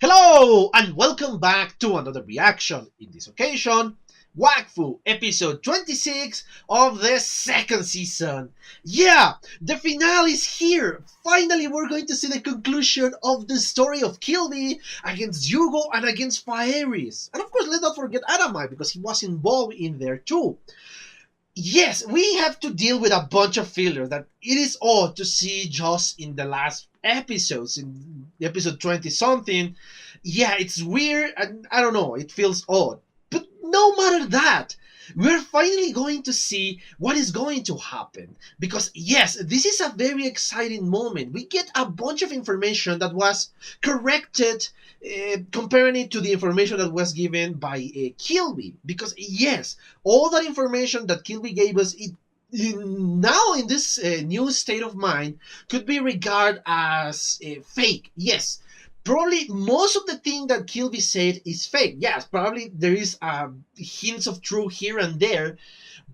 Hello and welcome back to another reaction. In this occasion, Wakfu episode 26 of the second season. Yeah, the finale is here. Finally, we're going to see the conclusion of the story of Qilby against Yugo and against Fairies. And of course, let's not forget Adamai because he was involved in there too. Yes, we have to deal with a bunch of fillers that it is odd to see just in the last episodes, in episode 20 something. Yeah, it's weird and I don't know, it feels odd. But no matter that, we're finally going to see what is going to happen. Because, yes, this is a very exciting moment. We get a bunch of information that was corrected, comparing it to the information that was given by Qilby. Because, yes, all that information that Qilby gave us, now in this new state of mind, could be regarded as fake. Yes, probably most of the thing that Kilby said is fake. Yes, probably there is hints of truth here and there,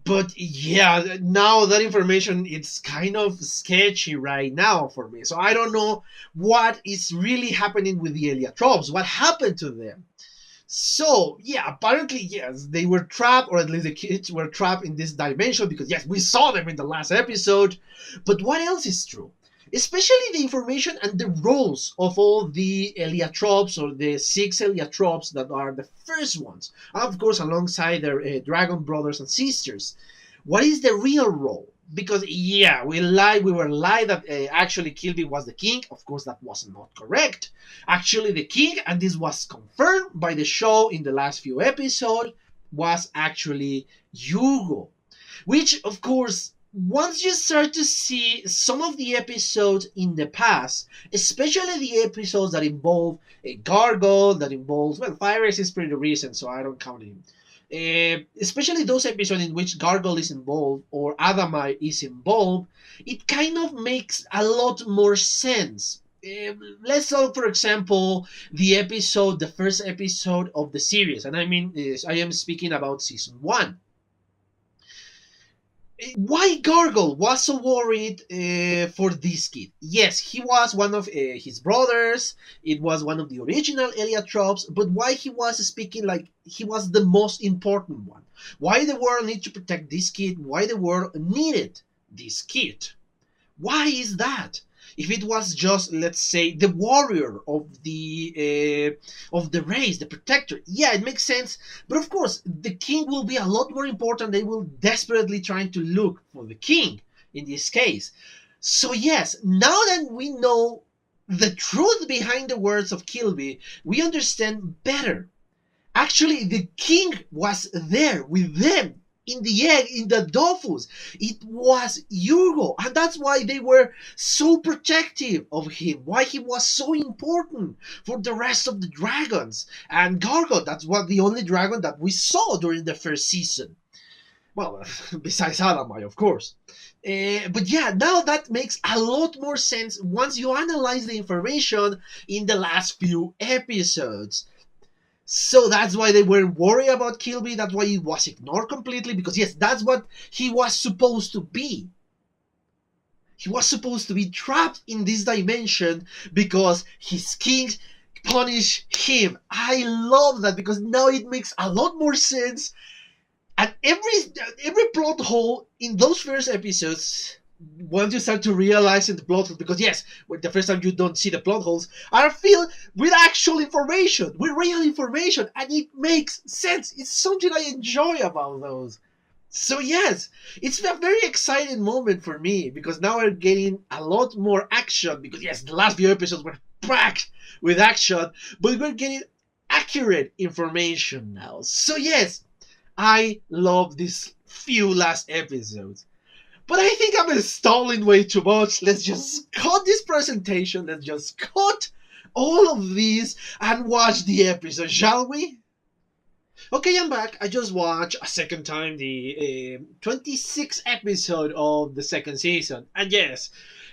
but yeah, now that information it's kind of sketchy right now for me. So I don't know what is really happening with the Eliatropes. What happened to them? So yeah, apparently yes, they were trapped, or at least the kids were trapped in this dimension because yes, we saw them in the last episode. But what else is true? Especially the information and the roles of all the Eliatropes or the six Eliatropes that are the first ones, and of course alongside their dragon brothers and sisters. What is the real role? Because yeah, we were lied that actually Kilby was the king. Of course, that was not correct. Actually, the king, and this was confirmed by the show in the last few episodes, was actually Yugo, which of course once you start to see some of the episodes in the past, especially the episodes that involve a gargoyle, that involves, well, Fire is pretty recent, so I don't count him. Especially those episodes in which Gargoyle is involved or Adamai is involved, it kind of makes a lot more sense. Let's talk, for example, the first episode of the series, and I mean, I am speaking about season one. Why Gargle was so worried for this kid? Yes, he was one of his brothers. It was one of the original Eliatropes, but why he was speaking like he was the most important one? Why the world need to protect this kid? Why the world needed this kid? Why is that? If it was just, let's say, the warrior of the race, the protector, yeah, it makes sense. But of course, the king will be a lot more important. They will desperately trying to look for the king in this case. So yes, now that we know the truth behind the words of Kilby, we understand better. Actually, the king was there with them in the egg, in the Dofus. It was Yugo, and that's why they were so protective of him, why he was so important for the rest of the dragons. And Gargot, that's what the only dragon that we saw during the first season. Well, besides Adamai, of course. But yeah, now that makes a lot more sense once you analyze the information in the last few episodes. So that's why they weren't worried about Kilby. That's why he was ignored completely. Because yes, that's what he was supposed to be. He was supposed to be trapped in this dimension because his king punished him. I love that because now it makes a lot more sense. And every plot hole in those first episodes, once you start to realize in the plot holes, because yes, when the first time you don't see the plot holes, are filled with actual information, with real information, and it makes sense. It's something I enjoy about those. So yes, it's a very exciting moment for me because now we're getting a lot more action. Because yes, the last few episodes were packed with action, but we're getting accurate information now. So yes, I love these few last episodes. But I think I'm stalling way too much. Let's just cut this presentation. Let's just cut all of these and watch the episode, shall we? Okay, I'm back. I just watched a second time the 26th episode of the second season. And yes,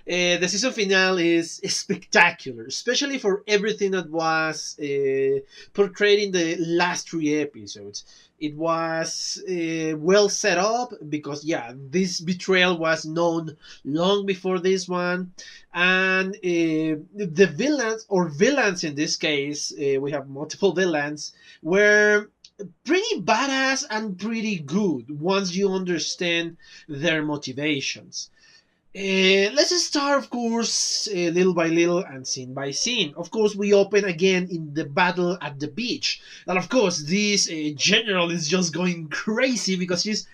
the season finale is spectacular, especially for everything that was portrayed in the last three episodes. It was well set up because, yeah, this betrayal was known long before this one. And the villains, or villains in this case, we have multiple villains, were pretty badass and pretty good once you understand their motivations. Let's start, of course, little by little and scene by scene. Of course, we open again in the battle at the beach. And of course, this general is just going crazy because she's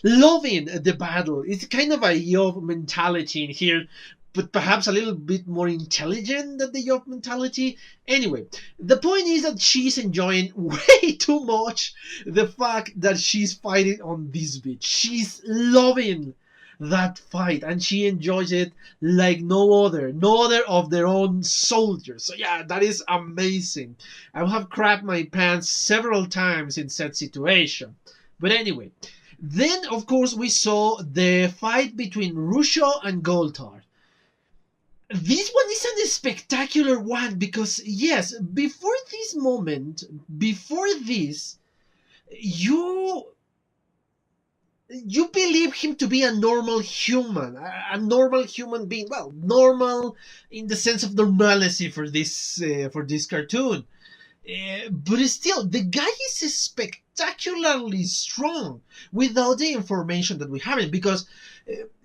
loving the battle. It's kind of a Yob mentality in here, but perhaps a little bit more intelligent than the Yob mentality. Anyway, the point is that she's enjoying way too much the fact that she's fighting on this beach. She's loving that fight, and she enjoys it like no other of their own soldiers. So yeah, that is amazing. I have crapped my pants several times in said situation. But anyway, then of course we saw the fight between Rushu and Goultard. This one is a spectacular one because, yes, before this moment, before this, you believe him to be a normal human, a normal human being. Well, normal in the sense of normalcy for this cartoon. But still, the guy is spectacularly strong without the information that we have. Because,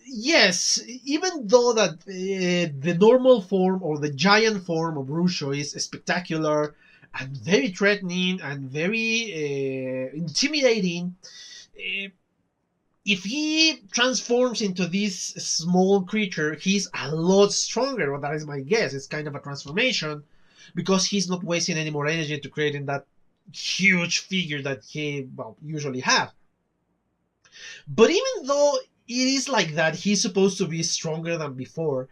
yes, even though that the normal form or the giant form of Rusho is spectacular and very threatening and very intimidating, if he transforms into this small creature, he's a lot stronger. Well, that is my guess. It's kind of a transformation because he's not wasting any more energy to creating that huge figure that he, well, usually have. But even though it is like that, he's supposed to be stronger than before.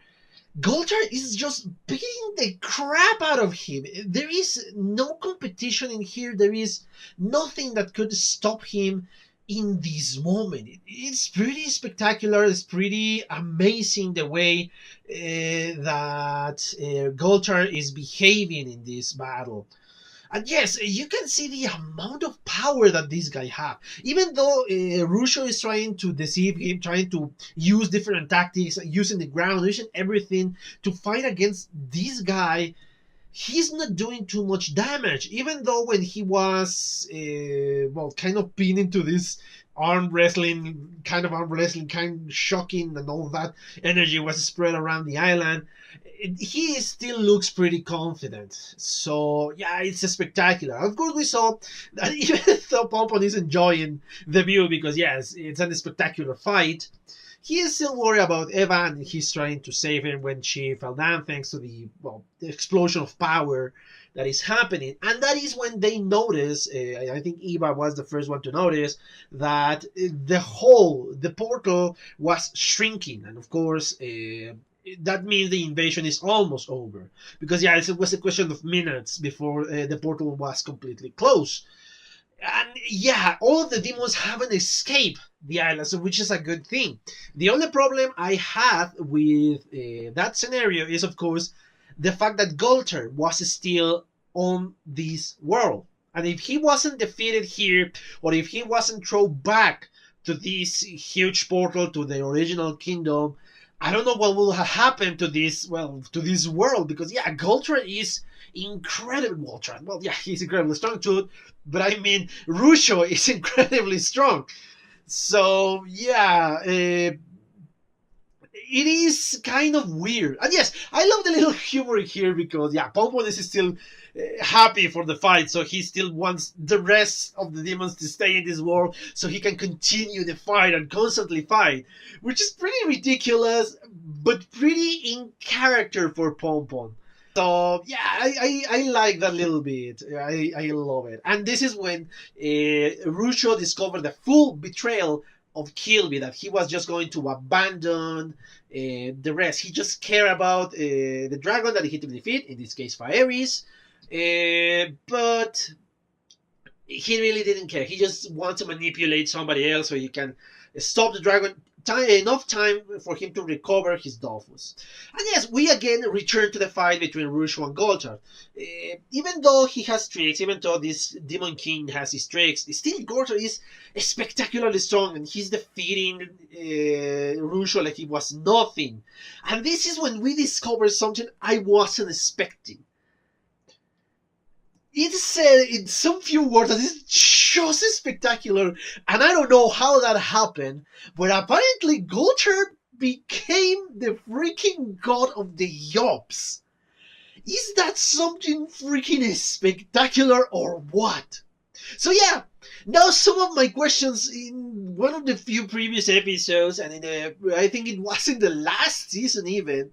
Goultard is just beating the crap out of him. There is no competition in here. There is nothing that could stop him in this moment. It's pretty spectacular. It's pretty amazing the way that Goultard is behaving in this battle. And yes, you can see the amount of power that this guy has. Even though Rushu is trying to deceive him, trying to use different tactics, using the ground, using everything to fight against this guy, he's not doing too much damage. Even though when he was, well, kind of pinned into this arm wrestling, kind of shocking, and all that energy was spread around the island, he still looks pretty confident. So yeah, it's spectacular. Of course, we saw that even though Pompon is enjoying the view because, yes, it's a spectacular fight, he is still worried about Eva, and he's trying to save her when she fell down thanks to the explosion of power that is happening. And that is when they notice, I think Eva was the first one to notice, that the portal was shrinking. And of course, that means the invasion is almost over. Because, yeah, it was a question of minutes before the portal was completely closed. And yeah, all of the demons haven't escaped the island, so which is a good thing. The only problem I have with that scenario is, of course, the fact that Goultard was still on this world. And if he wasn't defeated here, or if he wasn't thrown back to this huge portal to the original kingdom, I don't know what will have happened to this world. Because, yeah, Goultard is incredible. Well, yeah, he's incredibly strong too, but I mean, Rushu is incredibly strong. So yeah, it is kind of weird. And yes, I love the little humor here because, yeah, Pompon is still happy for the fight, so he still wants the rest of the demons to stay in this world so he can continue the fight and constantly fight, which is pretty ridiculous, but pretty in character for Pompon. So yeah, I like that little bit. I love it. And this is when Rushu discovered the full betrayal of Qilby, that he was just going to abandon the rest. He just cared about the dragon that he had to defeat, in this case Faeris, but he really didn't care. He just wanted to manipulate somebody else so he can stop the dragon, enough time for him to recover his Dofus. And yes, we again return to the fight between Rushu and Goultard. Even though he has tricks, even though this Demon King has his tricks, still Goultard is spectacularly strong, and he's defeating Rushu like it was nothing. And this is when we discover something I wasn't expecting. It's said in some few words that it's just spectacular, and I don't know how that happened, but apparently Goultard became the freaking god of the Yops. Is that something freaking spectacular or what? So yeah, now some of my questions in one of the few previous episodes, and I think it was in the last season even,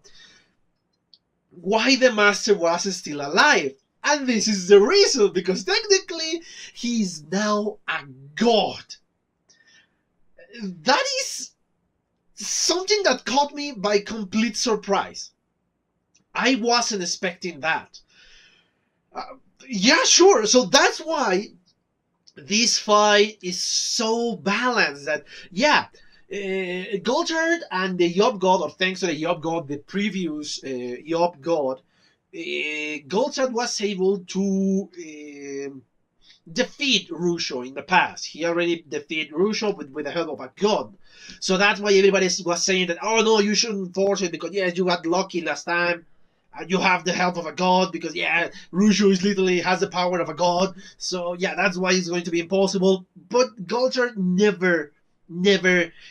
why the Master was still alive. And this is the reason, because technically he's now a god. That is something that caught me by complete surprise. I wasn't expecting that. Yeah, sure. So that's why this fight is so balanced that, yeah, Goultard and the Yop god, or thanks to the Yop god, the previous Yop god, Goultard was able to defeat Rushu in the past. He already defeated Rushu with the help of a god. So that's why everybody was saying that, oh no, you shouldn't force it because, yes, you got lucky last time. You have the help of a god because, yeah, Rushu is literally has the power of a god. So, yeah, that's why it's going to be impossible. But Goultard never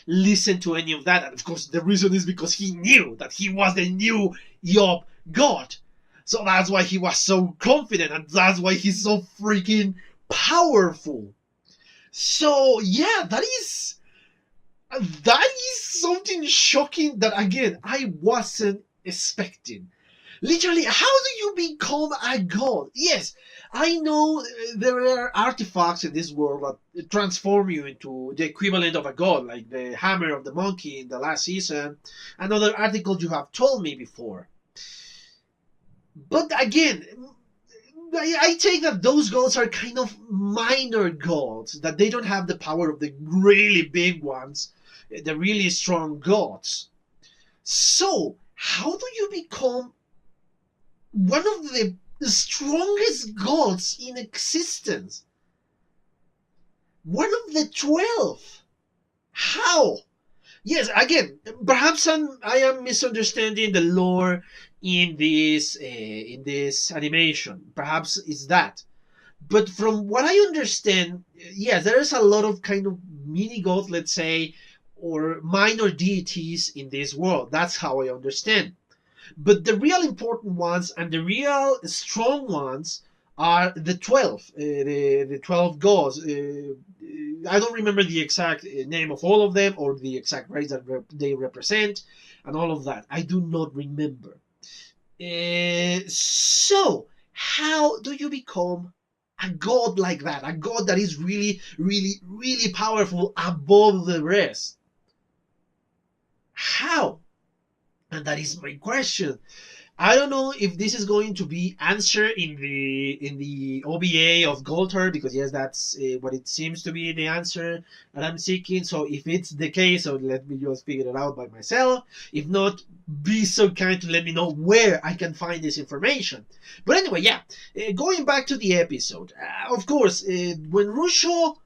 listened to any of that. And, of course, the reason is because he knew that he was the new Yop god. So that's why he was so confident, and that's why he's so freaking powerful. So yeah, that is something shocking that, again, I wasn't expecting. Literally, how do you become a god? Yes, I know there are artifacts in this world that transform you into the equivalent of a god, like the hammer of the monkey in the last season, and other articles you have told me before. But again, I take that those gods are kind of minor gods, that they don't have the power of the really big ones, the really strong gods. So, how do you become one of the strongest gods in existence? One of the 12? How? Yes, again, perhaps I am misunderstanding the lore in this animation. Perhaps it's that. But from what I understand, yes, there is a lot of kind of mini gods, let's say, or minor deities in this world. That's how I understand. But the real important ones and the real strong ones are the 12, the 12 gods. I don't remember the exact name of all of them or the exact race that they represent and all of that. I do not remember. So, how do you become a god like that? A god that is really, really, really powerful above the rest? How? And that is my question. I don't know if this is going to be answered in the OVA of Goultard, because yes, that's what it seems to be the answer that I'm seeking. So if it's the case, so let me just figure it out by myself. If not, be so kind to let me know where I can find this information. But anyway, yeah, going back to the episode, of course, when Rushu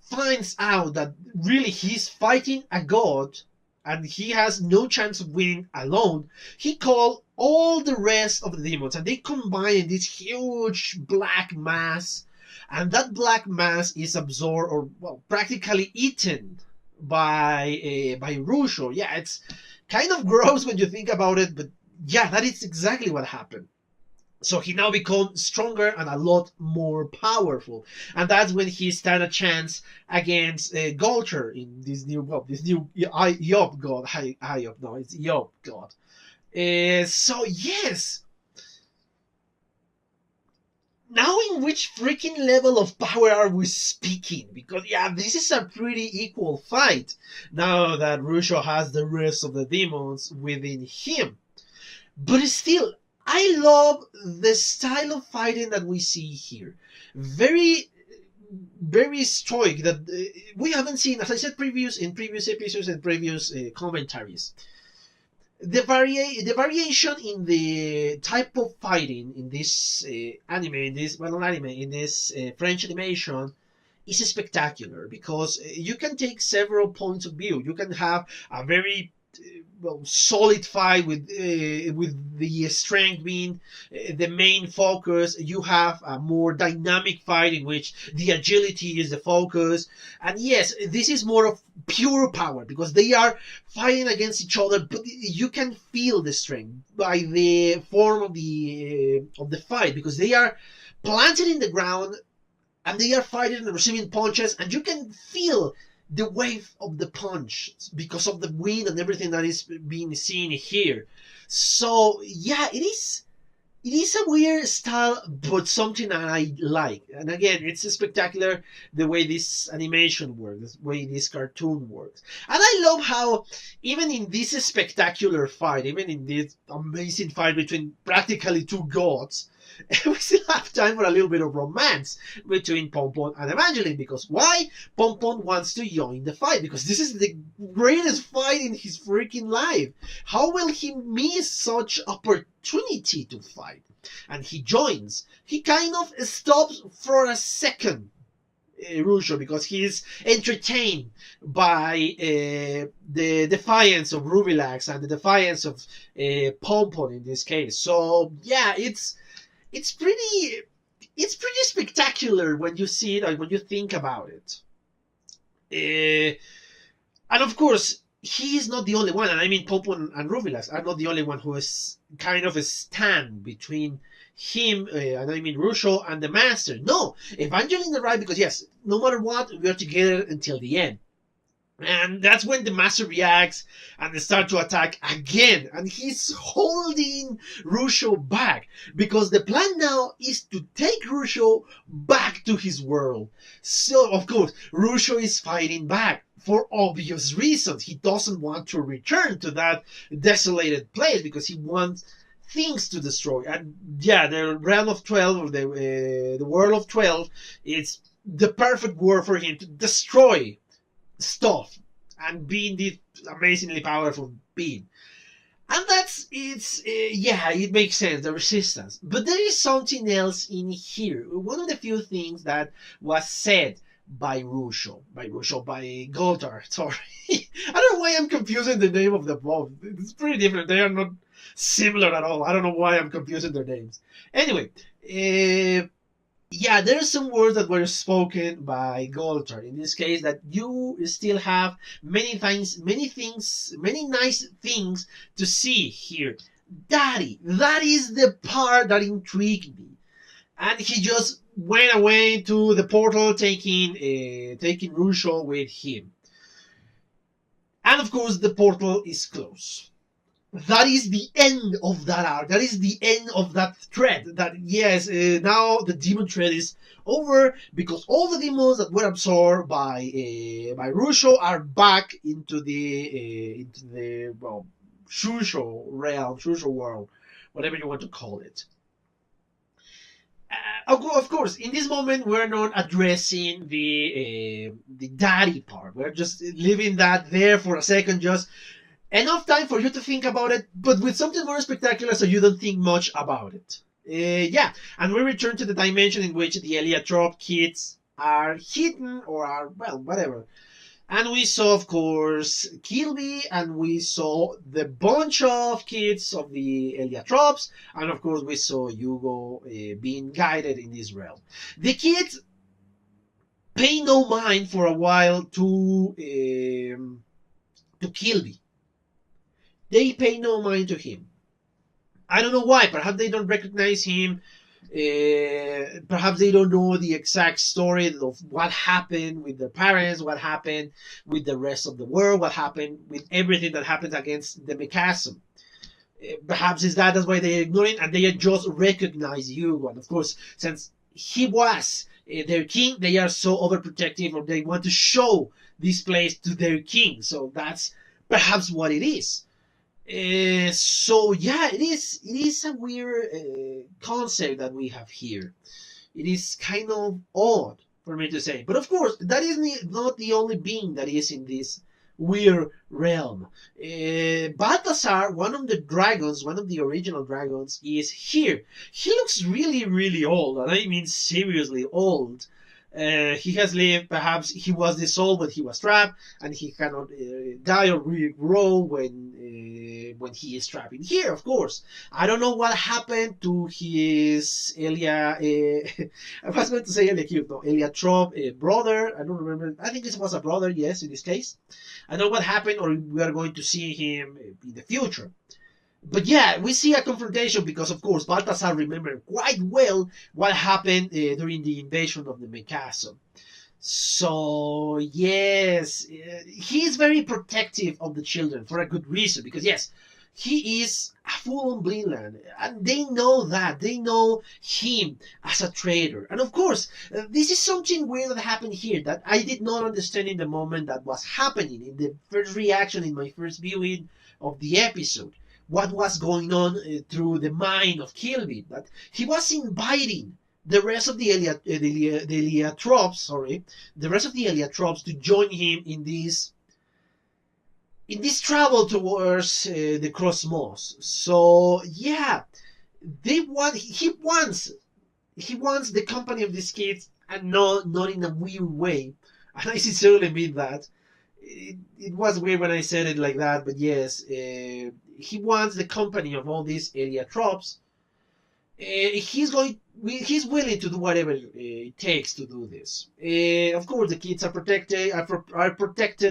finds out that really he's fighting a god, and he has no chance of winning alone, he called all the rest of the demons, and they combine in this huge black mass, and that black mass is absorbed, or well, practically eaten by Rushu. Yeah, it's kind of gross when you think about it, but yeah, that is exactly what happened. So he now becomes stronger and a lot more powerful, and that's when he stand a chance against Goultard in this new Yop god. Yop, no, it's Yop god. So yes, now in which freaking level of power are we speaking? Because yeah, this is a pretty equal fight now that Rushu has the rest of the demons within him, but still, I love the style of fighting that we see here. Very, very stoic that we haven't seen, as I said in previous episodes and previous commentaries. The variation in the type of fighting in this anime, in this well not anime, in this French animation is spectacular because you can take several points of view. You can have a very solid fight with the strength being the main focus. You have a more dynamic fight in which the agility is the focus, and yes, this is more of pure power because they are fighting against each other, but you can feel the strength by the form of the fight because they are planted in the ground and they are fighting and receiving punches, and you can feel the wave of the punch because of the wind and everything that is being seen here. So yeah, it is a weird style, but something that I like. And again, it's spectacular the way this animation works, the way this cartoon works. And I love how even in this spectacular fight, even in this amazing fight between practically two gods, we still have time for a little bit of romance between Pompon and Evangeline. Because why? Pompon wants to join the fight because this is the greatest fight in his freaking life. How will he miss such opportunity to fight? And he joins. He kind of stops for a second, Rushu, because he is entertained by the defiance of Rubilax and the defiance of Pompon in this case. So yeah, it's pretty spectacular when you see it, like when you think about it. And of course, he is not the only one, and I mean Pompon and Rubilas are not the only one who is kind of a stand between him, and I mean Rusho and the Master. No, Evangeline arrived because yes, no matter what, we are together until the end. And that's when the Master reacts and they start to attack again. And he's holding Rusho back because the plan now is to take Rusho back to his world. So, of course, Rusho is fighting back for obvious reasons. He doesn't want to return to that desolated place because he wants things to destroy. And yeah, the realm of 12, or the world of 12, is the perfect world for him to destroy stuff and being this amazingly powerful being. And yeah, it makes sense, the resistance. But there is something else in here. One of the few things that was said by Goultard, sorry. I don't know why I'm confusing the name of the both. It's pretty different. They are not similar at all. I don't know why I'm confusing their names. Anyway, yeah, there are some words that were spoken by Goultard. In this case, that you still have many nice things to see here. Daddy, that is the part that intrigued me. And he just went away to the portal, taking Rusho with him. And of course, the portal is closed. That is the end of that arc. That is the end of that thread. That yes, now the demon thread is over because all the demons that were absorbed by Rusho are back into the Shushu realm, Shushu world, whatever you want to call it. Of course, in this moment we're not addressing the daddy part. We're just leaving that there for a second, just enough time for you to think about it, but with something more spectacular so you don't think much about it. Yeah, and we return to the dimension in which the Heliotrope kids are hidden or are, well, whatever. And we saw, of course, Qilby, and we saw the bunch of kids of the Heliotropes, and of course we saw Yugo being guided in this realm. The kids pay no mind for a while to Qilby. They pay no mind to him. I don't know why. Perhaps they don't recognize him. Perhaps they don't know the exact story of what happened with their parents, what happened with the rest of the world, what happened with everything that happened against the Mikasm. Perhaps that's why they ignore it and they just recognize Yugo. And of course, since he was their king, they are so overprotective, or they want to show this place to their king. So that's perhaps what it is. So yeah, it is a weird concept that we have here. It is kind of odd. for me to say. But of course, that is not the only being that is in this weird realm. Balthazar, one of the dragons, one of the original dragons, is here. He looks really, really old, and I mean seriously old. He has lived, perhaps he was dissolved when he was trapped, and he cannot die or regrow when he is trapped in here, of course. I don't know what happened to his I was going to say Eliatrope brother. I don't remember. I think this was a brother, yes, in this case. I don't know what happened, or we are going to see him in the future. But yeah, we see a confrontation because, of course, Balthazar remembered quite well what happened during the invasion of the Mikasa. So, yes, he is very protective of the children for a good reason. Because, yes, he is a full-on Blindland. And they know that. They know him as a traitor. And, of course, this is something weird that happened here that I did not understand in the moment that was happening. In the first reaction, in my first viewing of the episode. What was going on through the mind of Qilby, that he was inviting the rest of the Eliatropes, the rest of the Eliatropes to join him in this travel towards the Cosmos. So yeah, he wants the company of these kids, and not in a weird way. And I sincerely mean that. It was weird when I said it like that, but yes, he wants the company of all these Eliatropes. He's willing to do whatever it takes to do this. Of course, the kids are protected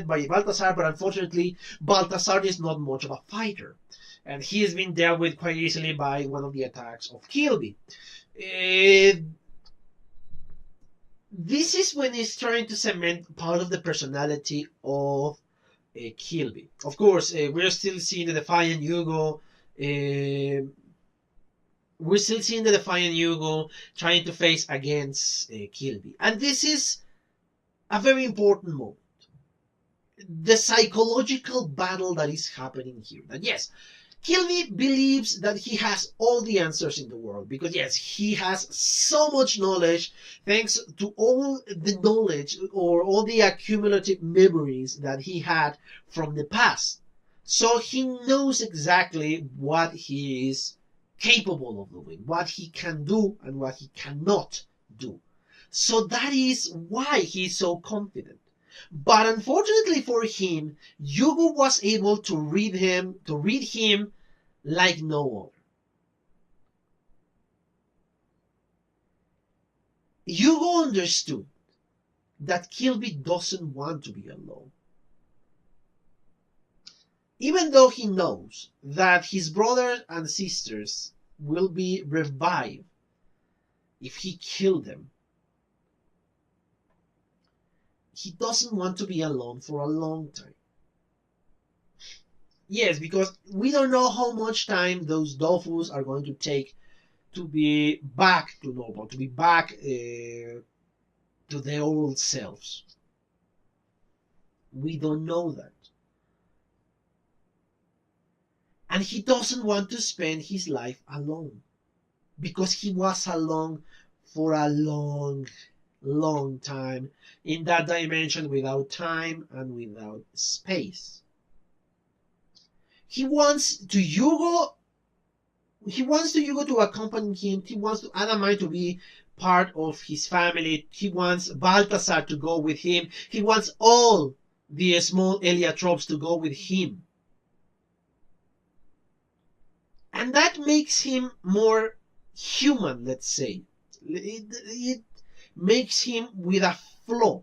by Balthazar, but unfortunately, Balthazar is not much of a fighter, and he has been dealt with quite easily by one of the attacks of Qilby. This is when he's trying to cement part of the personality of Qilby. Of course, we're still seeing the defiant Yugo. We're still seeing the defiant Yugo trying to face against Qilby. And this is a very important moment. The psychological battle that is happening here. And yes, Qilby believes that he has all the answers in the world because, yes, he has so much knowledge thanks to all the knowledge or all the accumulative memories that he had from the past. So he knows exactly what he is capable of doing, what he can do and what he cannot do. So that is why he's so confident. But unfortunately for him, Yugo was able to read him like no other. Yugo understood that Qilby doesn't want to be alone. Even though he knows that his brothers and sisters will be revived if he kills them, he doesn't want to be alone for a long time. Yes, because we don't know how much time those Dofus are going to take to be back to normal, to be back to their old selves. We don't know that. And he doesn't want to spend his life alone. Because he was alone for a long, long time in that dimension without time and without space. He wants Yugo to accompany him. He wants Adamai to be part of his family. He wants Balthazar to go with him. He wants all the small Eliatropes to go with him. And that makes him more human, let's say. It makes him with a flaw.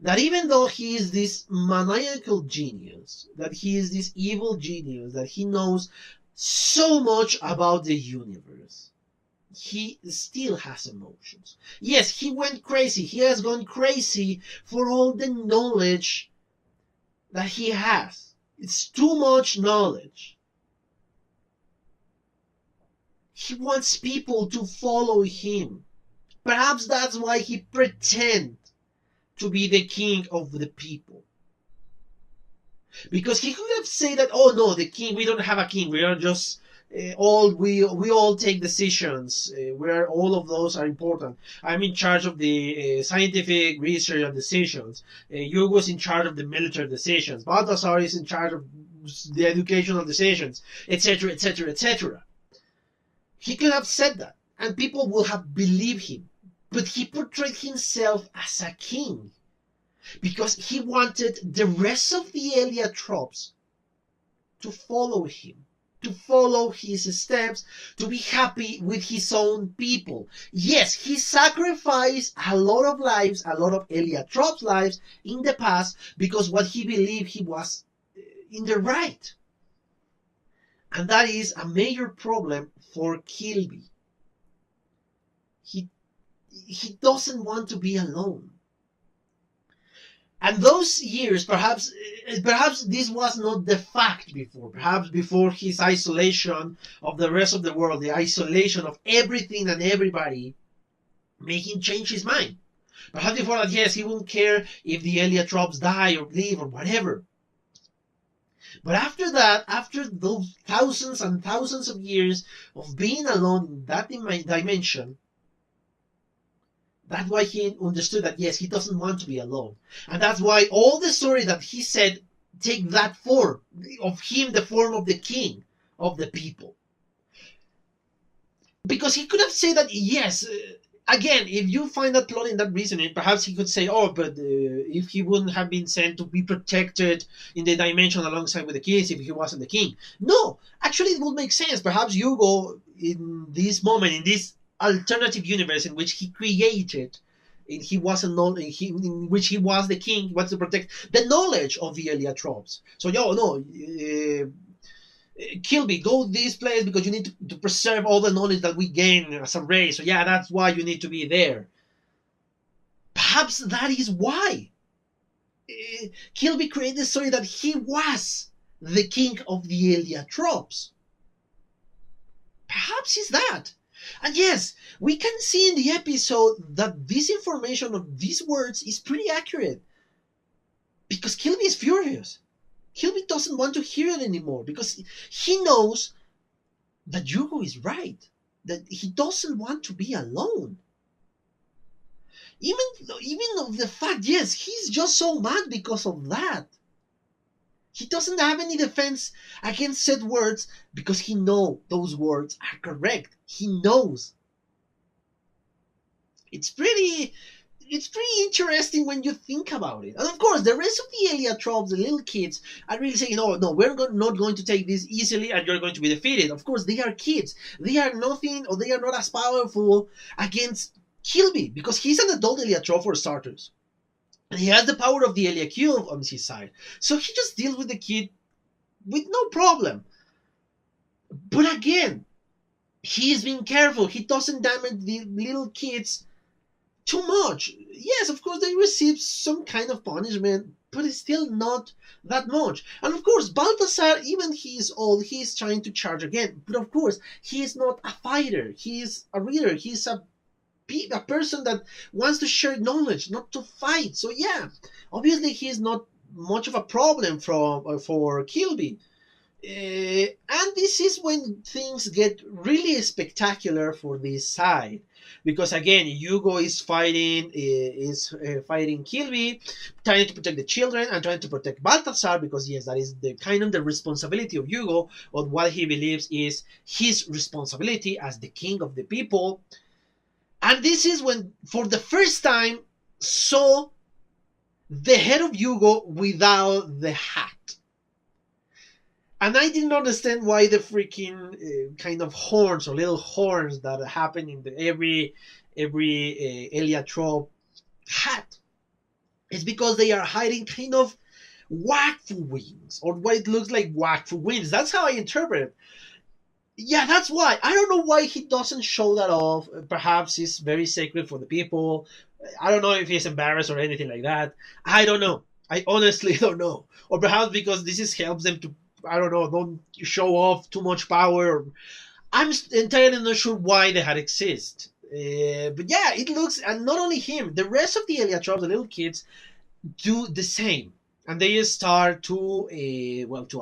That even though he is this maniacal genius, that he is this evil genius, that he knows so much about the universe, he still has emotions. Yes, he went crazy. He has gone crazy for all the knowledge that he has. It's too much knowledge. He wants people to follow him. Perhaps that's why he pretends to be the king of the people. Because he could have said that, oh no, the king, we don't have a king, we are just we all take decisions where all of those are important. I'm in charge of the scientific research and decisions. Yugo's in charge of the military decisions. Balthasar is in charge of the educational decisions, etc., etc., etc. He could have said that, and people would have believed him. But he portrayed himself as a king because he wanted the rest of the Eliotropes to follow him, to follow his steps, to be happy with his own people. Yes, he sacrificed a lot of lives, a lot of Eliotropes' lives in the past because what he believed he was in the right. And that is a major problem for Qilby. He doesn't want to be alone. And those years, perhaps this was not the fact before. Perhaps before his isolation of the rest of the world, the isolation of everything and everybody, made him change his mind. Perhaps before that, yes, he wouldn't care if the Eliotropes die or leave or whatever. But after that, after those thousands and thousands of years of being alone in that dimension, that's why he understood that, yes, he doesn't want to be alone. And that's why all the story that he said take that form, of him, the form of the king of the people. Because he could have said that, yes, again, if you find that plot in that reasoning, perhaps he could say, oh, but if he wouldn't have been sent to be protected in the dimension alongside with the kids if he wasn't the king. No, actually it would make sense. Perhaps Yugo, in this moment, in this alternative universe in which he created, in which he was the king, he wants to protect the knowledge of the Eliotropes. So, Qilby, go this place because you need to preserve all the knowledge that we gain as a race. So yeah, that's why you need to be there. Perhaps that is why Qilby created the story that he was the king of the Eliotropes. Perhaps it's that. And yes, we can see in the episode that this information of these words is pretty accurate. Because Qilby is furious. Qilby doesn't want to hear it anymore because he knows that Yugo is right. That he doesn't want to be alone. Even of the fact, yes, he's just so mad because of that. He doesn't have any defense against said words because he knows those words are correct. He knows. It's pretty interesting when you think about it. And of course, the rest of the Eliotropes, the little kids, are really saying, no, we're not going to take this easily and you're going to be defeated. Of course, they are kids. They are nothing, or they are not as powerful against Qilby because he's an adult Eliotrope for starters. And he has the power of the Eliacube on his side. So he just deals with the kid with no problem. But again, he's being careful. He doesn't damage the little kids too much. Yes, of course, they receive some kind of punishment, but it's still not that much. And of course, Balthasar, even he is old, he's trying to charge again. But of course, he is not a fighter. He is a reader. He's a person that wants to share knowledge, not to fight. So yeah, obviously he's not much of a problem for Qilby. And this is when things get really spectacular for this side. Because again, Yugo is fighting Qilby, trying to protect the children and trying to protect Balthasar, because yes, that is the kind of the responsibility of Yugo, or what he believes is his responsibility as the king of the people. And this is when, for the first time, saw the head of Yugo without the hat. And I didn't understand why the freaking kind of horns or little horns that happen in every Eliotrope hat. It's because they are hiding kind of Wakfu wings, or what it looks like Wakfu wings. That's how I interpret it. Yeah, that's why. I don't know why he doesn't show that off. Perhaps it's very sacred for the people. I don't know if he's embarrassed or anything like that. I don't know. I honestly don't know. Or perhaps because this helps them to, I don't know, don't show off too much power. I'm entirely not sure why the hat exists. But yeah, it looks, and not only him, the rest of the Eliotropes, the little kids, do the same. And they start to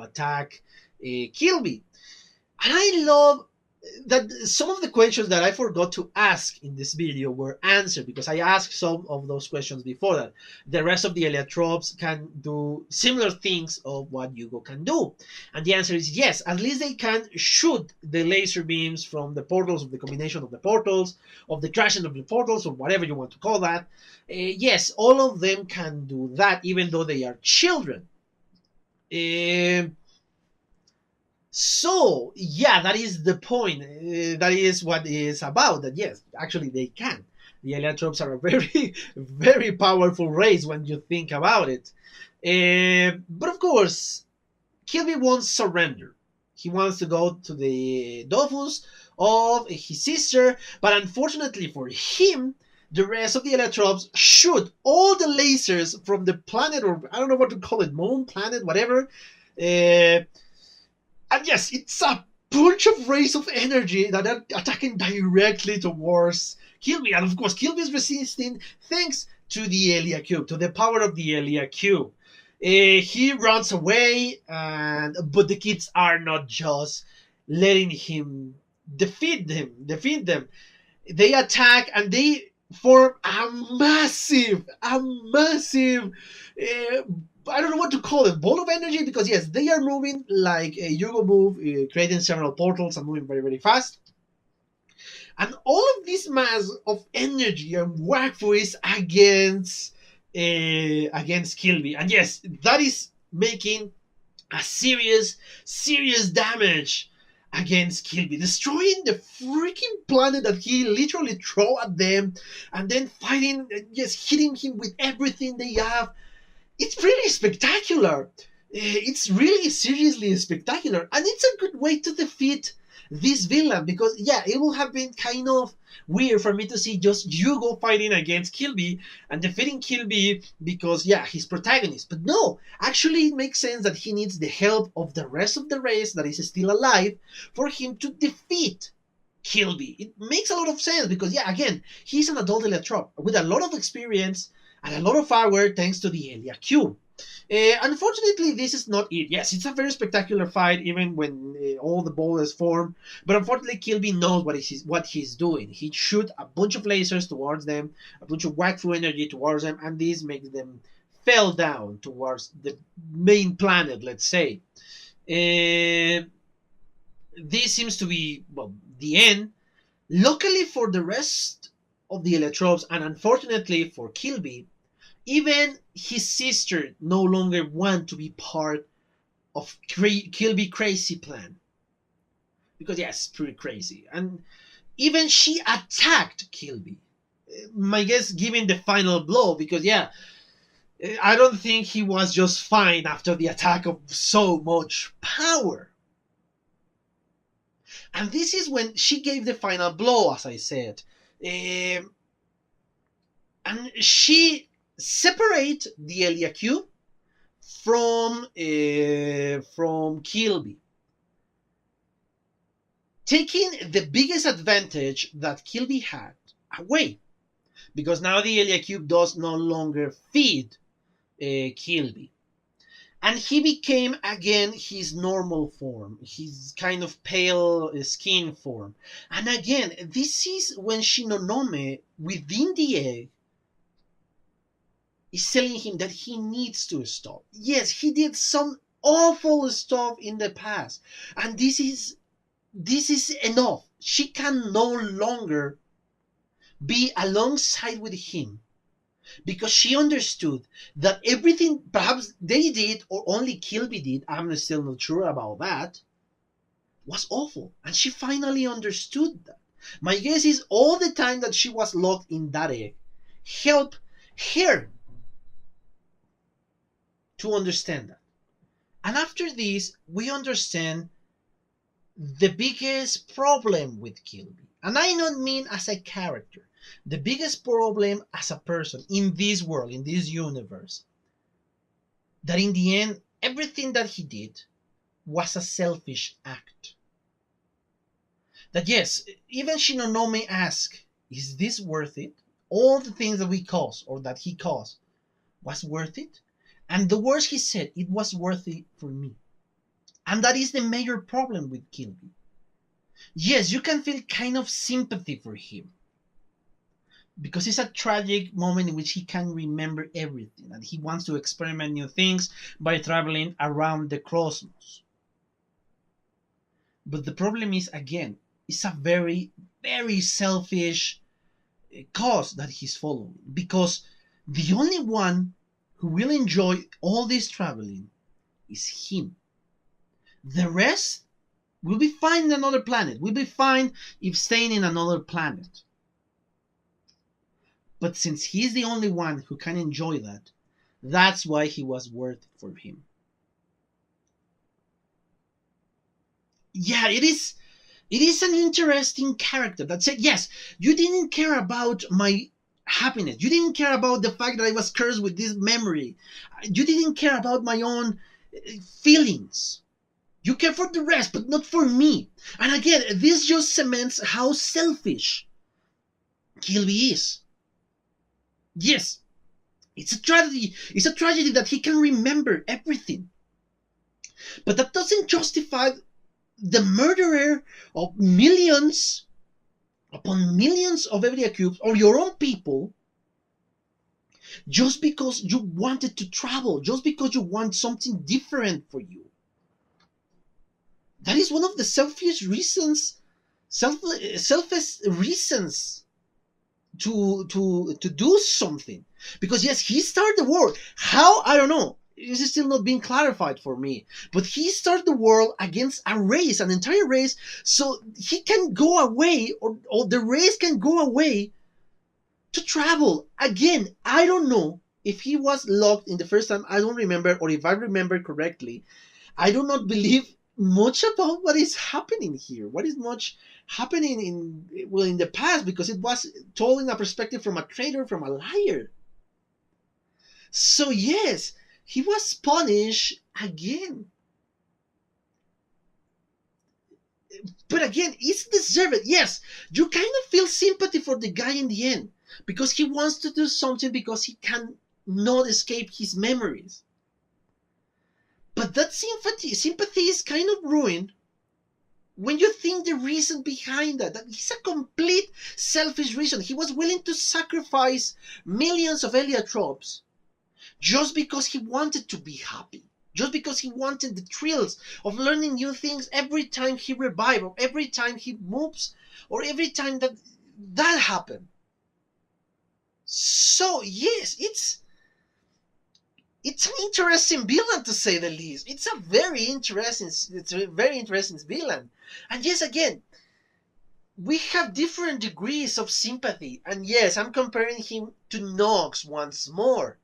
attack Qilby. And I love that some of the questions that I forgot to ask in this video were answered, because I asked some of those questions before that. The rest of the Eliotropes can do similar things of what Yugo can do. And the answer is yes, at least they can shoot the laser beams from the portals, of the combination of the portals, of the crashing of the portals, or whatever you want to call that. Yes, all of them can do that, even though they are children. So, yeah, that is the point. That is what it is about. That, yes, actually they can. The Eliotropes are a very, very powerful race when you think about it. But of course, Qilby won't surrender. He wants to go to the Dofus of his sister, but unfortunately for him, the rest of the Eliotropes shoot all the lasers from the planet, or I don't know what to call it, moon, planet, whatever. And yes, it's a bunch of rays of energy that are attacking directly towards Qilby. And of course, Qilby is resisting thanks to the Elia Cube, to the power of the Elia Cube. He runs away, but the kids are not just letting him defeat them. They attack and they form a massive, I don't know what to call it, ball of energy, because yes, they are moving like a Yugo move, creating several portals and moving very, very fast. And all of this mass of energy and Wakfu is against Qilby. And yes, that is making a serious damage against Qilby, destroying the freaking planet that he literally threw at them, and then fighting, just hitting him with everything they have. It's pretty spectacular. It's really seriously spectacular, and it's a good way to defeat this villain, because yeah, it would have been kind of weird for me to see just Yugo fighting against Qilby and defeating Qilby because yeah, he's protagonist. But no, actually it makes sense that he needs the help of the rest of the race that is still alive for him to defeat Qilby. It makes a lot of sense because yeah, again, he's an adult Eliotropes with a lot of experience and a lot of power thanks to the Elia Cube. Unfortunately, this is not it. Yes, it's a very spectacular fight, even when all the ball is formed. But unfortunately, Qilby knows what he's doing. He shoots a bunch of lasers towards them, a bunch of Wakfu energy towards them, and this makes them fell down towards the main planet, let's say. This seems to be, well, the end. Luckily for the rest of the Eliotropes, and unfortunately for Qilby, even his sister no longer want to be part of Qilby crazy plan. Because yeah, it's pretty crazy. And even she attacked Qilby. My guess, giving the final blow, because yeah, I don't think he was just fine after the attack of so much power. And this is when she gave the final blow, as I said. And she separate the Elia Cube from Qilby, taking the biggest advantage that Qilby had away, because now the Elia Cube does no longer feed Qilby, and he became again his normal form, his kind of pale skin form. And again, this is when Shinonome within the egg is telling him that he needs to stop. Yes, he did some awful stuff in the past, and this is enough. She can no longer be alongside with him, because she understood that everything perhaps they did, or only Qilby did, I'm still not sure about that, was awful. And she finally understood that. My guess is all the time that she was locked in that egg helped her to understand that. And after this, we understand the biggest problem with Qilby. And I don't mean as a character. The biggest problem as a person in this world, in this universe. That in the end, everything that he did was a selfish act. That yes, even Shinonome asked, is this worth it? All the things that we caused, or that he caused, was worth it? And the words he said, it was worth it for me. And that is the major problem with Qilby. Yes, you can feel kind of sympathy for him because it's a tragic moment in which he can remember everything and he wants to experiment new things by traveling around the cosmos. But the problem is, again, it's a very, very selfish cause that he's following because the only one who will enjoy all this traveling is him. The rest will be fine in another planet. We'll be fine if staying in another planet. But since he's the only one who can enjoy that, that's why he was worth it for him. Yeah, it is. It is an interesting character that said, yes, you didn't care about my happiness. You didn't care about the fact that I was cursed with this memory. You didn't care about my own feelings. You care for the rest, but not for me. And again, this just cements how selfish Qilby is. Yes, it's a tragedy. It's a tragedy that he can remember everything. But that doesn't justify the murderer of millions upon millions of Evria cubes or your own people just because you wanted to travel, just because you want something different for you. That is one of the selfish reasons to do something. Because yes, he started the war. How? I don't know. This is still not being clarified for me. But he started the war against a race, an entire race, so he can go away, or the race can go away to travel. Again, I don't know if he was locked in the first time. I don't remember, or if I remember correctly, I do not believe much about what is happening here. What is much happening in the past, because it was told in a perspective from a traitor, from a liar. So yes, he was punished again. But again, it's deserved. Yes, you kind of feel sympathy for the guy in the end because he wants to do something because he cannot escape his memories. But that sympathy is kind of ruined when you think the reason behind that is a complete selfish reason. He was willing to sacrifice millions of heliotropes just because he wanted to be happy. Just because he wanted the thrills of learning new things every time he revives, or every time he moves, or every time that happened. So yes, it's an interesting villain, to say the least. It's a very interesting villain. And yes, again, we have different degrees of sympathy. And yes, I'm comparing him to Nox once more.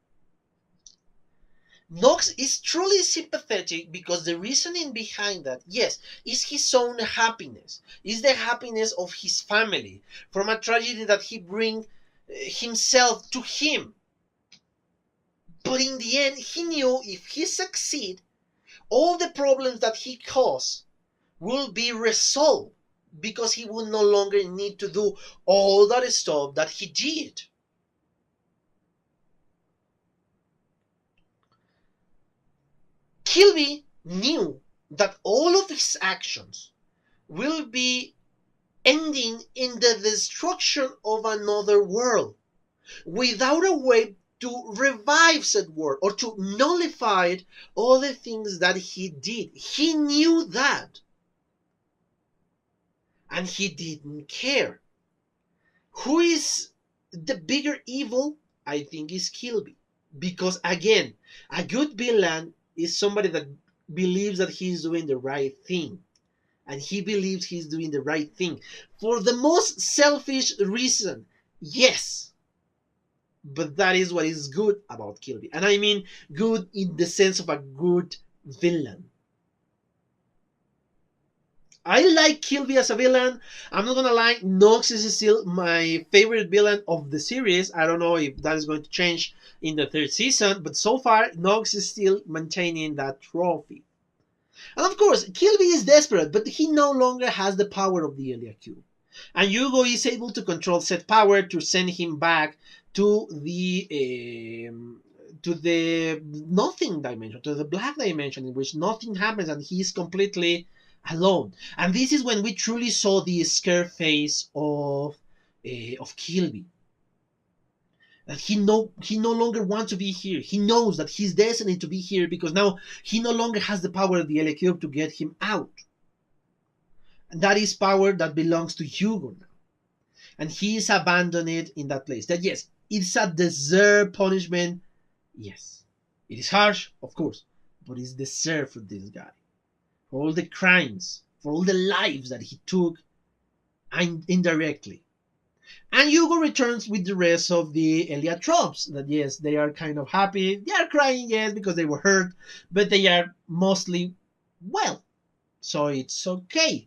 Nox is truly sympathetic because the reasoning behind that, yes, is his own happiness. Is the happiness of his family from a tragedy that he brings himself to him. But in the end, he knew if he succeed, all the problems that he caused will be resolved because he will no longer need to do all that stuff that he did. Qilby knew that all of his actions will be ending in the destruction of another world without a way to revive said world or to nullify all the things that he did. He knew that. And he didn't care. Who is the bigger evil? I think is Qilby. Because again, a good villain is somebody that believes that he's doing the right thing. And he believes he's doing the right thing. For the most selfish reason, yes. But that is what is good about Qilby. And I mean good in the sense of a good villain. I like Qilby as a villain. I'm not gonna lie, Nox is still my favorite villain of the series. I don't know if that is going to change in the third season, but so far, Nox is still maintaining that trophy. And of course, Qilby is desperate, but he no longer has the power of the Elia Cube. And Yugo is able to control said power to send him back to the nothing dimension, to the black dimension, in which nothing happens, and he is completely alone. And this is when we truly saw the scared face of Qilby. That he no longer wants to be here. He knows that he's destined to be here because now he no longer has the power of the Elekube to get him out. And that is power that belongs to Yugo now. And he is abandoned in that place. That yes, it's a deserved punishment. Yes. It is harsh, of course, but it's deserved for this guy. For all the crimes, for all the lives that he took indirectly. And Yugo returns with the rest of the Eliatropes. That yes, they are kind of happy. They are crying, yes, because they were hurt, but they are mostly well. So it's okay.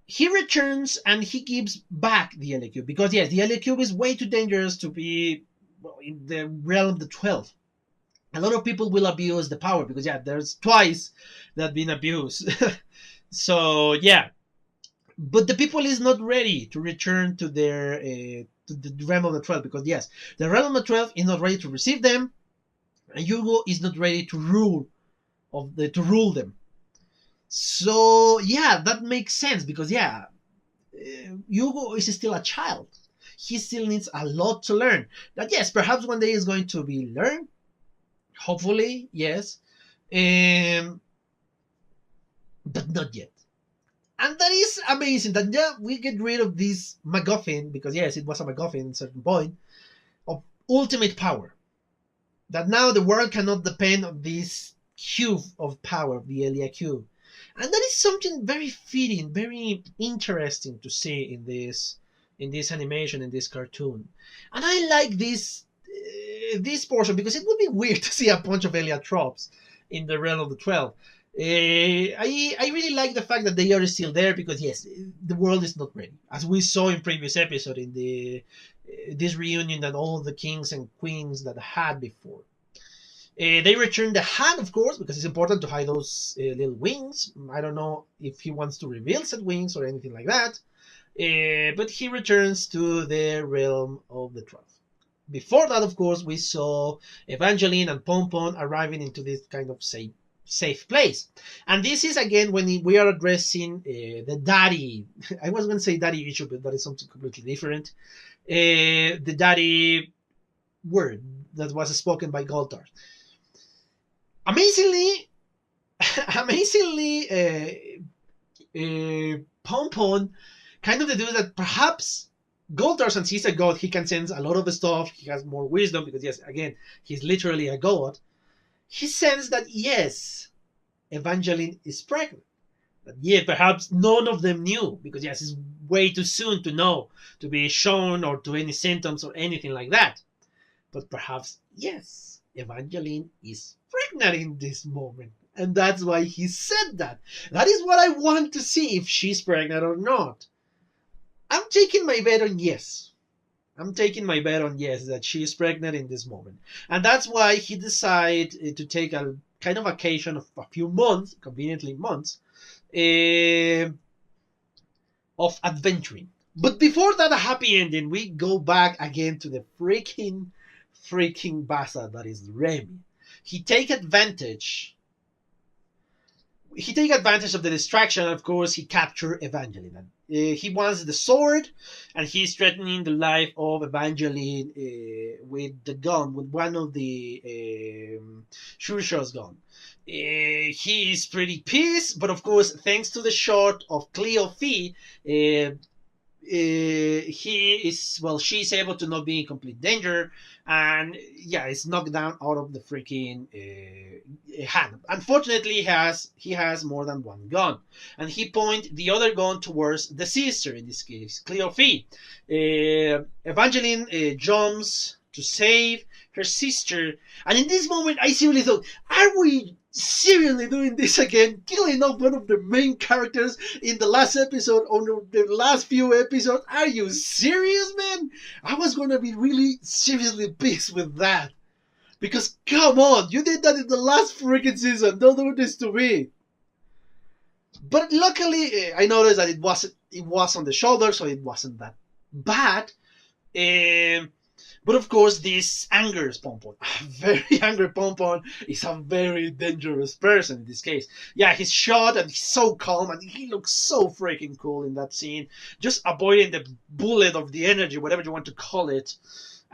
He returns and he gives back the Elekube. Because yes, the Elekube is way too dangerous to be in the realm of the 12. A lot of people will abuse the power because yeah, there's twice that been abused. So yeah. But the people is not ready to return to their to the realm of the 12 because yes, the realm of the 12 is not ready to receive them, and Yugo is not ready to rule them. So yeah, that makes sense because yeah, Yugo is still a child. He still needs a lot to learn. That yes, perhaps one day is going to be learned. Hopefully, yes, but not yet. And that is amazing that yeah, we get rid of this MacGuffin, because yes, it was a MacGuffin at a certain point, of ultimate power. That now the world cannot depend on this cube of power, the Elia cube. And that is something very fitting, very interesting to see in this animation, in this cartoon. And I like this portion because it would be weird to see a bunch of Eliatropes in the realm of the 12. I really like the fact that they are still there because yes, the world is not ready, as we saw in previous episode in this reunion that all the kings and queens that had before. They return the hand, of course, because it's important to hide those little wings. I don't know if he wants to reveal said wings or anything like that, but he returns to the realm of the 12. Before that, of course, we saw Evangeline and Pompon arriving into this kind of safe place. And this is again when we are addressing the daddy. I was going to say daddy issue, but that is something completely different. The daddy word that was spoken by Goultard. Amazingly, Pompon kind of deduces that perhaps Goultard, since he's a god, he can sense a lot of the stuff. He has more wisdom because yes, again, he's literally a god. He sensed that yes, Evangeline is pregnant. But yeah, perhaps none of them knew because yes, it's way too soon to know, to be shown or to any symptoms or anything like that. But perhaps yes, Evangeline is pregnant in this moment. And that's why he said that. That is what I want to see, if she's pregnant or not. I'm taking my bet on yes. That she is pregnant in this moment. And that's why he decided to take a kind of vacation of a few months, conveniently months, of adventuring. But before that happy ending, we go back again to the freaking bastard that is Remy. He take advantage of the distraction. Of course, he captured Evangeline. He wants the sword, and he's threatening the life of Evangeline with the gun, with one of the Shushu's gun. He is pretty pissed, but of course, thanks to the shot of Qilby, she's able to not be in complete danger, and yeah, it's knocked down out of the freaking hand. Unfortunately, he has more than one gun, and he points the other gun towards the sister, in this case, Qilby. Evangeline jumps to save her sister, and in this moment, I seriously thought, are we seriously doing this again, killing off one of the main characters in the last episode, on the last few episodes? Are you serious, man? I was gonna be really seriously pissed with that, because come on, you did that in the last freaking season. Don't do this to me. But luckily, I noticed that it was on the shoulder, so it wasn't that bad. But of course, this angers Pompon. A very angry Pompon is a very dangerous person in this case. Yeah, he's shot and he's so calm and he looks so freaking cool in that scene. Just avoiding the bullet of the energy, whatever you want to call it,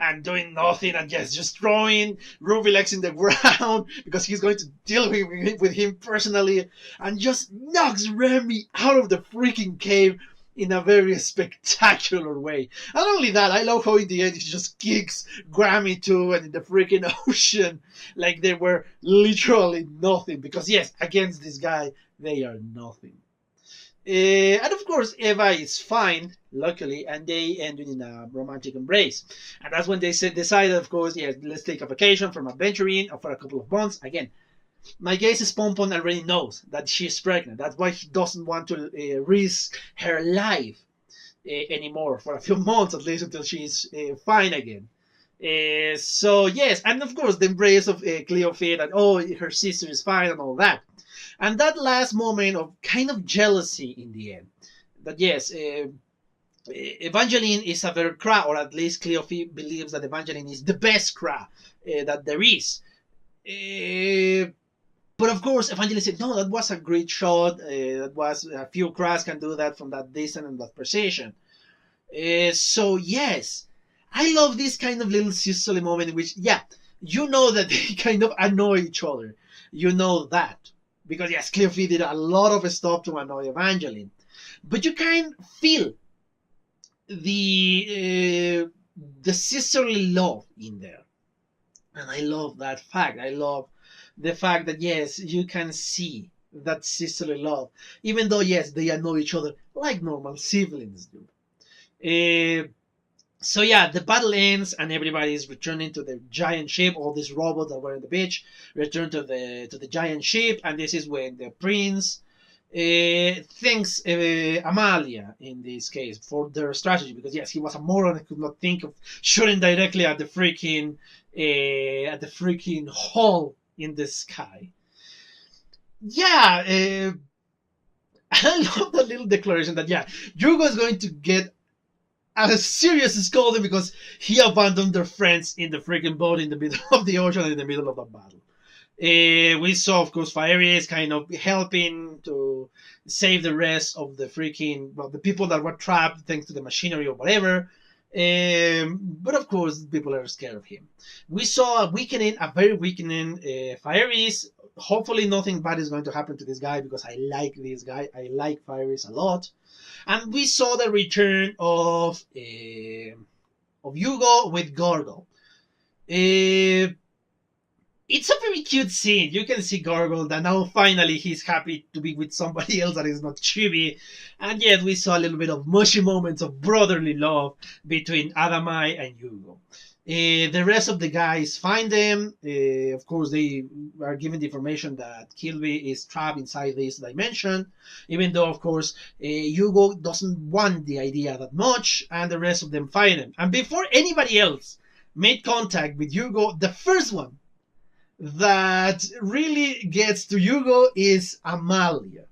and doing nothing and yes, just throwing Ruby legs in the ground because he's going to deal with him personally and just knocks Remy out of the freaking cave in a very spectacular way. And not only that, I love how in the end he just kicks Grammy too and in the freaking ocean like they were literally nothing. Because yes, against this guy, they are nothing. And of course, Eva is fine, luckily, and they end in a romantic embrace. And that's when they decided, of course, yeah, let's take a vacation from adventuring for a couple of months. Again, my guess is Pompon already knows that she's pregnant. That's why he doesn't want to risk her life anymore for a few months, at least until she's fine again. So yes, and of course the embrace of Cleophile and oh, her sister is fine and all that. And that last moment of kind of jealousy in the end. That yes, Evangeline is a better Kra, or at least Cleophile believes that Evangeline is the best Kra that there is. But of course, Evangeline said, no, that was a great shot. That was a few Kras can do that from that distance and that precision. So yes, I love this kind of little sisterly moment in which, yeah, you know that they kind of annoy each other. You know that. Because yes, Cleophile did a lot of stuff to annoy Evangeline. But you can feel the sisterly love in there. And I love that fact. I love the fact that yes, you can see that sisterly love. Even though yes, they annoy each other like normal siblings do. So yeah, the battle ends and everybody is returning to the giant ship. All these robots that were on the beach return to the giant ship, and this is when the prince thanks Amalia in this case for their strategy, because yes, he was a moron and could not think of shooting directly at the freaking hole in the sky. Yeah, I love that little declaration that yeah, Yugo is going to get a serious scolding because he abandoned their friends in the freaking boat in the middle of the ocean in the middle of the battle. We saw, of course, Fieris kind of helping to save the rest of the freaking, well, the people that were trapped thanks to the machinery or whatever. But of course, people are scared of him. We saw a very weakening Fieris. Hopefully, nothing bad is going to happen to this guy because I like this guy. I like Fieris a lot. And we saw the return of Yugo with Gorgo. It's a very cute scene. You can see Gorgo that now finally he's happy to be with somebody else that is not Qilby. And yet we saw a little bit of mushy moments of brotherly love between Adamai and Yugo. The rest of the guys find them. Of course, they are given the information that Qilby is trapped inside this dimension, even though, of course, Yugo doesn't want the idea that much, and the rest of them find him. And before anybody else made contact with Yugo, the first one that really gets to Yugo is Amalia.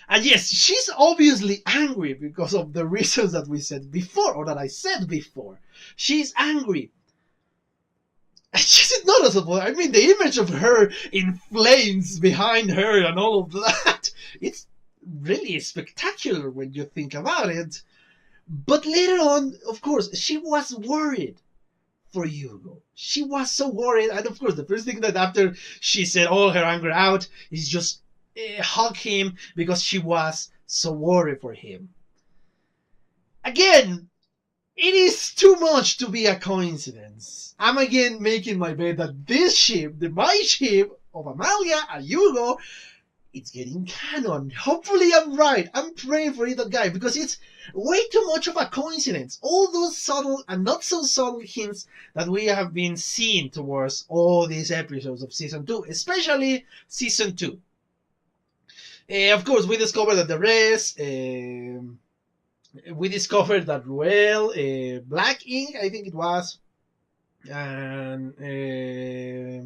And yes, she's obviously angry because of the reasons that we said before, or that I said before. She's angry. And she's noticeable. I mean, the image of her in flames behind her and all of that, it's really spectacular when you think about it. But later on, of course, she was worried for Yugo. She was so worried. And of course, the first thing that after she said all her anger out is just hug him because she was so worried for him. Again, it is too much to be a coincidence. I'm again making my bet that this ship, my ship of Amalia and Yugo, it's getting canon. Hopefully I'm right. I'm praying for either guy because it's way too much of a coincidence. All those subtle and not so subtle hints that we have been seeing towards all these episodes of Season 2, especially Season 2. Of course, we discovered that the rest... we discovered that Ruel, Black Ink, I think it was, and I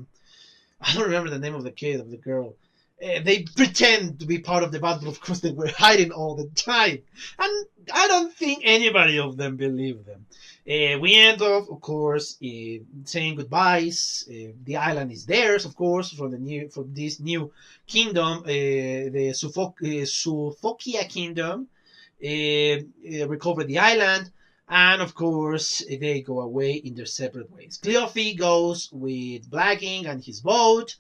don't remember the name of the kid, of the girl. They pretend to be part of the band, but of course they were hiding all the time. And I don't think anybody of them believed them. We end up, of course, saying goodbyes. The island is theirs, of course, from this new kingdom, the Sufokia kingdom. Recover the island, and of course they go away in their separate ways. Qilby goes with Blacking and his boat,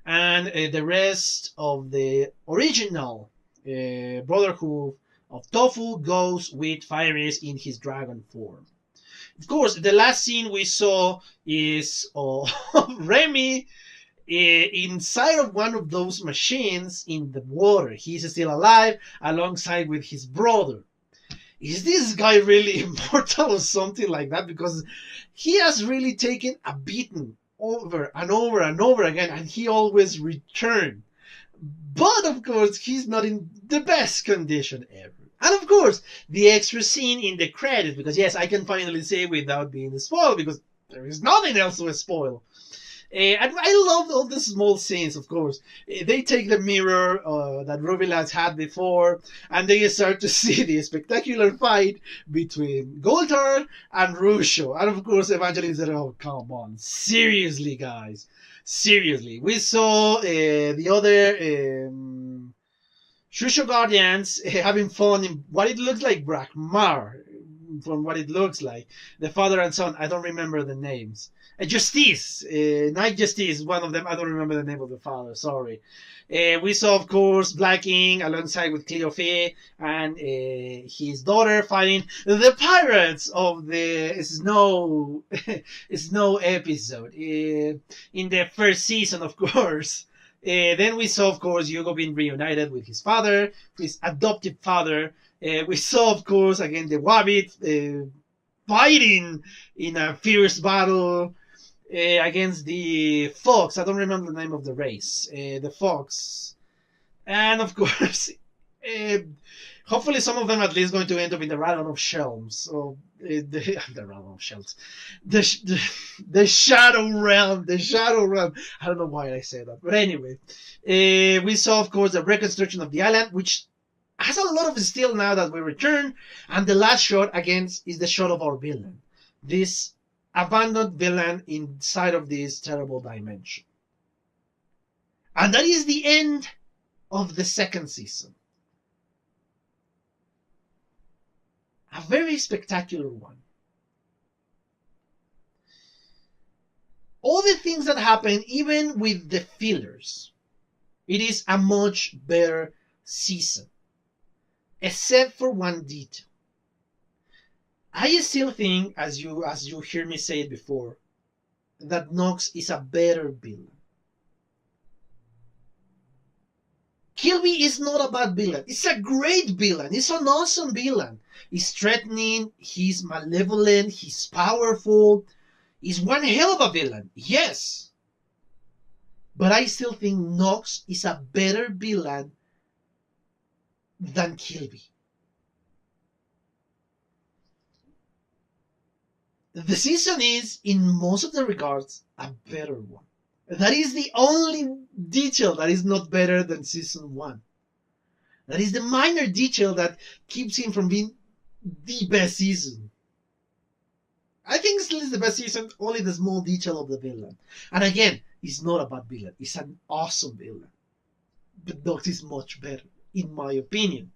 and the rest of the original Brotherhood of Tofu goes with Fires in his dragon form. Of course, the last scene we saw is of Remy inside of one of those machines in the water. He's still alive alongside with his brother. Is this guy really immortal or something like that? Because he has really taken a beating over and over and over again, and he always returned. But of course, he's not in the best condition ever. And of course, the extra scene in the credits, because yes, I can finally say without being spoiled, because there is nothing else to spoil. And I love all the small scenes, of course. They take the mirror that Rubilas had before, and they start to see the spectacular fight between Goultard and Rushu. And of course, Evangeline said, oh, come on. Seriously, guys. Seriously. We saw the other Shushu Guardians having fun in what it looks like Brakmar, from what it looks like. The father and son, I don't remember the names. Justice, Night Justice, one of them. I don't remember the name of the father. Sorry. We saw, of course, Blacking alongside with Qilby and his daughter fighting the pirates of the snow episode in the first season, of course. Then we saw, of course, Yugo being reunited with his father, his adoptive father. We saw, of course, again the Wabbit fighting in a fierce battle against the Fox. I don't remember the name of the race. The Fox. And of course, hopefully some of them at least going to end up in the Realm of Shelms. So, the Realm of Shelms. The Shadow Realm. The Shadow Realm. I don't know why I say that. But anyway, we saw, of course, the reconstruction of the island, which has a lot of steel now that we return. And the last shot, again, is the shot of our villain. This abandoned villain inside of this terrible dimension. And that is the end of the second season. A very spectacular one. All the things that happen, even with the fillers, it is a much better season. Except for one detail. I still think, as you hear me say it before, that Nox is a better villain. Qilby is not a bad villain. It's a great villain. It's an awesome villain. He's threatening, he's malevolent, he's powerful. He's one hell of a villain, yes. But I still think Nox is a better villain than Qilby. The season is, in most of the regards, a better one. That is the only detail that is not better than season 1. That is the minor detail that keeps him from being the best season. I think still is the best season, only the small detail of the villain. And again, he's not a bad villain. He's an awesome villain. But Nox is much better, in my opinion.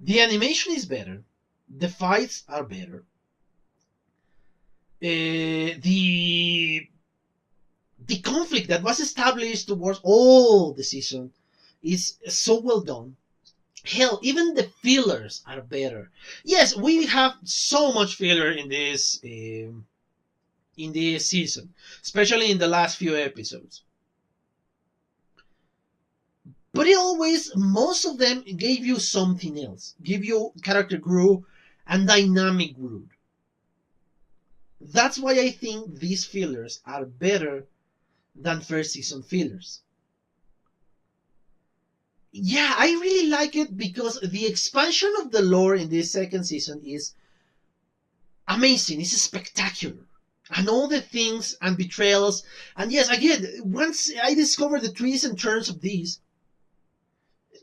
The animation is better. The fights are better. The conflict that was established towards all the season is so well done. Hell, even the fillers are better. Yes, we have so much filler in this season, especially in the last few episodes. But it always, most of them gave you something else. Give you character growth and dynamic growth. That's why I think these fillers are better than first season fillers. Yeah, I really like it because the expansion of the lore in this second season is amazing. It's spectacular. and all the things and betrayals. And yes, again, once I discovered the twists and turns of these,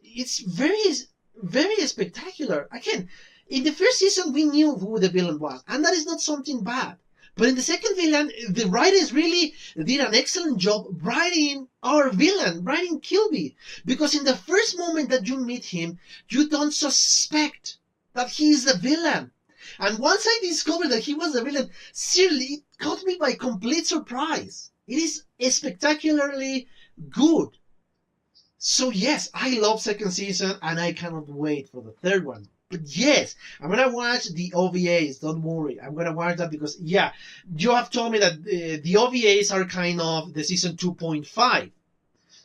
it's very spectacular. Again, in the first season, we knew who the villain was, and that is not something bad. But in the second villain, the writers really did an excellent job writing our villain, writing Qilby. Because in the first moment that you meet him, you don't suspect that he is the villain. And once I discovered that he was the villain, seriously, it caught me by complete surprise. It is spectacularly good. So yes, I love second season, and I cannot wait for the third one. But yes, I'm gonna watch the OVAs. Don't worry, I'm gonna watch that because yeah, you have told me that the OVAs are kind of the season 2.5.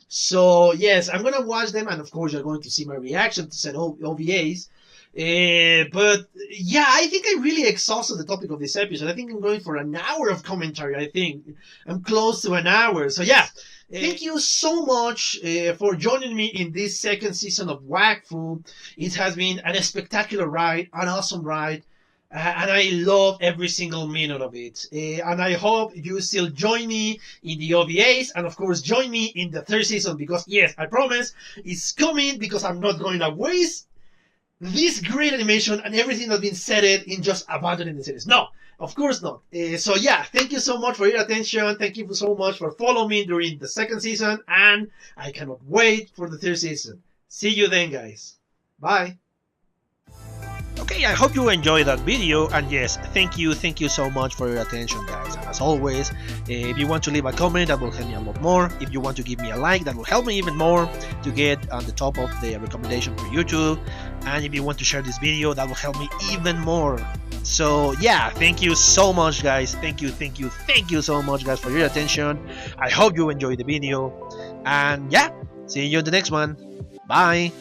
So yes, I'm gonna watch them, and of course you're going to see my reaction to said OVAs. But yeah, I think I really exhausted the topic of this episode. I think I'm going for an hour of commentary. I think I'm close to an hour. So yeah. Thank you so much for joining me in this second season of Wakfu. It has been a spectacular ride, an awesome ride, and I love every single minute of it. And I hope you still join me in the OVAs, and of course join me in the third season, because yes, I promise, it's coming, because I'm not going to waste this great animation and everything that's been said in just abandoning the series. No, of course not. So yeah, thank you so much for your attention. Thank you so much for following me during the second season, and I cannot wait for the third season. See you then, guys. Bye. Okay, I hope you enjoyed that video, and yes, thank you so much for your attention, guys. And as always, if you want to leave a comment, that will help me a lot more. If you want to give me a like, that will help me even more to get on the top of the recommendation for YouTube. And if you want to share this video, that will help me even more. So yeah, thank you so much, guys. Thank you so much, guys, for your attention. I hope you enjoyed the video, and yeah, see you in the next one. Bye.